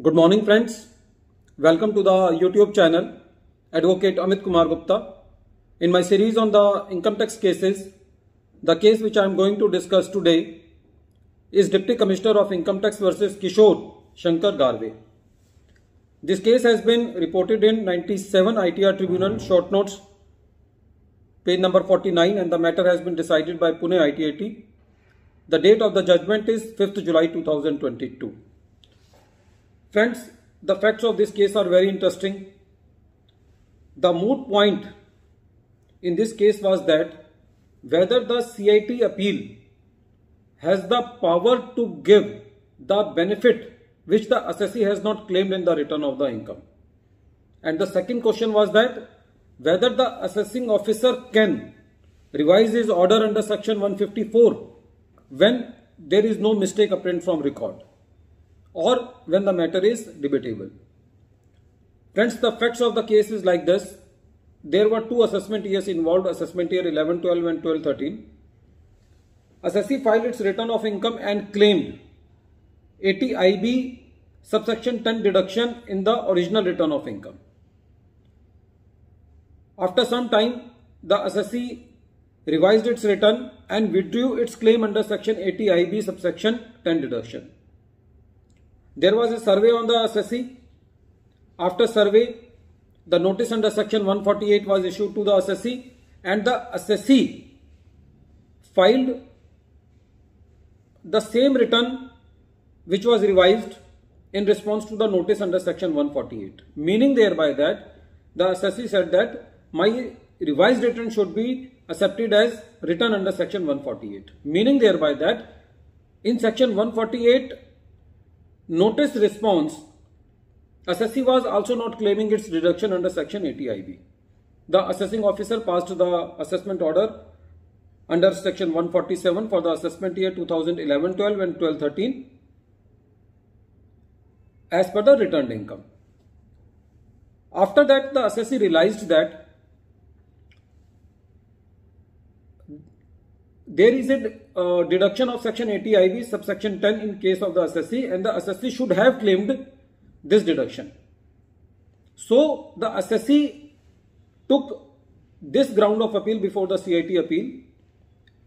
Good morning friends. Welcome to the YouTube channel Advocate Amit Kumar Gupta. In my series on the income tax cases, the case which I am going to discuss today is Deputy Commissioner of Income Tax versus Kishore Shankar Garve. This case has been reported in 97 ITR Tribunal short notes page number 49 and the matter has been decided by Pune ITAT. The date of the judgment is 5th July 2022. Friends, the facts of this case are very interesting. The moot point in this case was that whether the CIT appeal has the power to give the benefit which the assessee has not claimed in the return of the income. And the second question was that whether the assessing officer can revise his order under section 154 when there is no mistake apparent from record, or when the matter is debatable. Friends, the facts of the case is like this. There were two assessment years involved, assessment year 11-12 and 12-13. Assessee filed its return of income and claimed 80 IB subsection 10 deduction in the original return of income. After some time, the assessee revised its return and withdrew its claim under section 80 IB subsection 10 deduction. There was a survey on the assessee. After survey, the notice under section 148 was issued to the assessee and the assessee filed the same return which was revised in response to the notice under section 148. Meaning thereby that the assessee said that my revised return should be accepted as return under section 148. Meaning thereby that in section 148 notice response, assessee was also not claiming its deduction under section 80 IB. The assessing officer passed the assessment order under section 147 for the assessment year 2011-12 and 12-13 as per the returned income. After that, the assessee realized that there is a deduction of section 80 IB subsection 10 in case of the assessee and the assessee should have claimed this deduction. So the assessee took this ground of appeal before the CIT appeal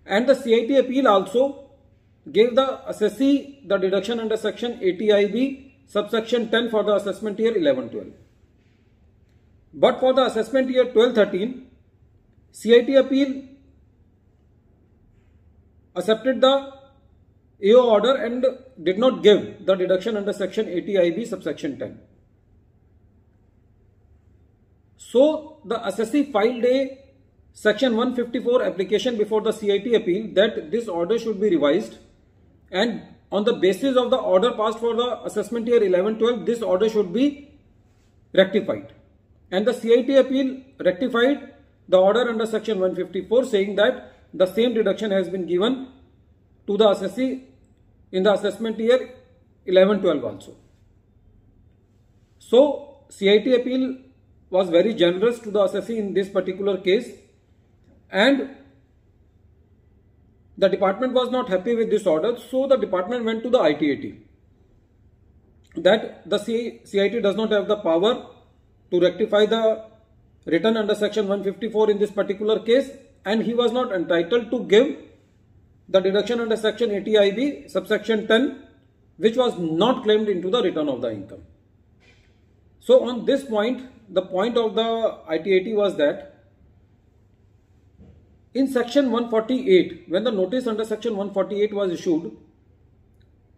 and the CIT appeal also gave the assessee the deduction under section 80 IB subsection 10 for the assessment year 11-12. But for the assessment year 12-13, CIT appeal accepted the AO order and did not give the deduction under section 80 IB subsection 10. So the assessee filed a section 154 application before the CIT appeal that this order should be revised and on the basis of the order passed for the assessment year 11-12, this order should be rectified. And the CIT appeal rectified the order under section 154 saying that the same deduction has been given to the assessee in the assessment year 11-12 also. So CIT appeal was very generous to the assessee in this particular case and the department was not happy with this order. So the department went to the ITAT that the CIT does not have the power to rectify the return under section 154 in this particular case and he was not entitled to give the deduction under section 80 IB subsection 10 which was not claimed into the return of the income. So on this point, the point of the ITAT was that in section 148, when the notice under section 148 was issued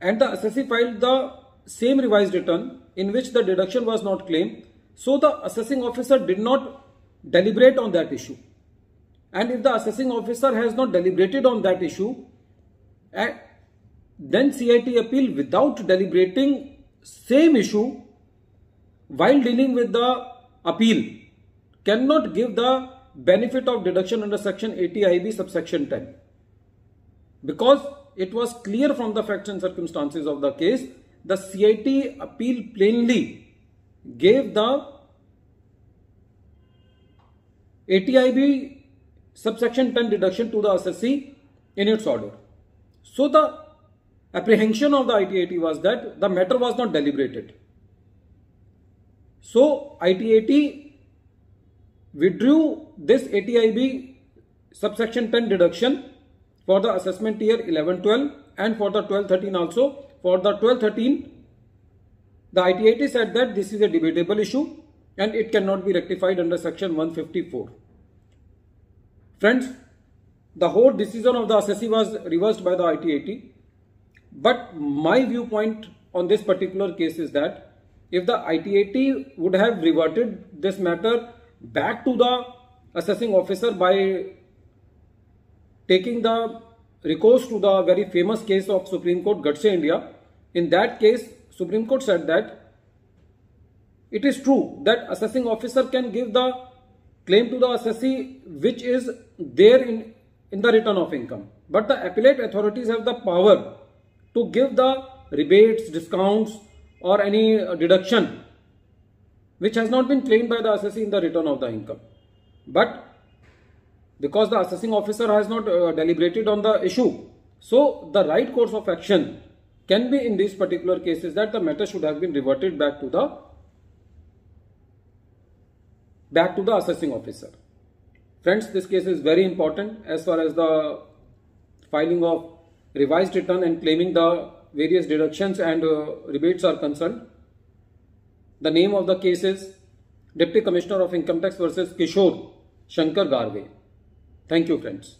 and the assessee filed the same revised return in which the deduction was not claimed, so the assessing officer did not deliberate on that issue. And if the assessing officer has not deliberated on that issue, then CIT appeal without deliberating same issue while dealing with the appeal cannot give the benefit of deduction under section 80 IB subsection 10. Because it was clear from the facts and circumstances of the case, the CIT appeal plainly gave the 80 IB subsection 10 deduction to the assessee in its order. So the apprehension of the ITAT was that the matter was not deliberated. So ITAT withdrew this ATIB subsection 10 deduction for the assessment year 11-12 and for the 12-13 also. For the 12-13, the ITAT said that this is a debatable issue and it cannot be rectified under section 154. Friends, the whole decision of the assessee was reversed by the ITAT. But my viewpoint on this particular case is that if the ITAT would have reverted this matter back to the assessing officer by taking the recourse to the very famous case of Supreme Court Gadse India, in that case Supreme Court said that it is true that assessing officer can give the claim to the assessee which is there in the return of income, but the appellate authorities have the power to give the rebates, discounts or any deduction which has not been claimed by the assessee in the return of the income. But because the assessing officer has not deliberated on the issue, so the right course of action can be in these particular cases that the matter should have been reverted back to the assessing officer. Friends, this case is very important as far as the filing of revised return and claiming the various deductions and rebates are concerned. The name of the case is Deputy Commissioner of Income Tax versus Kishore Shankar Garve. Thank you, friends.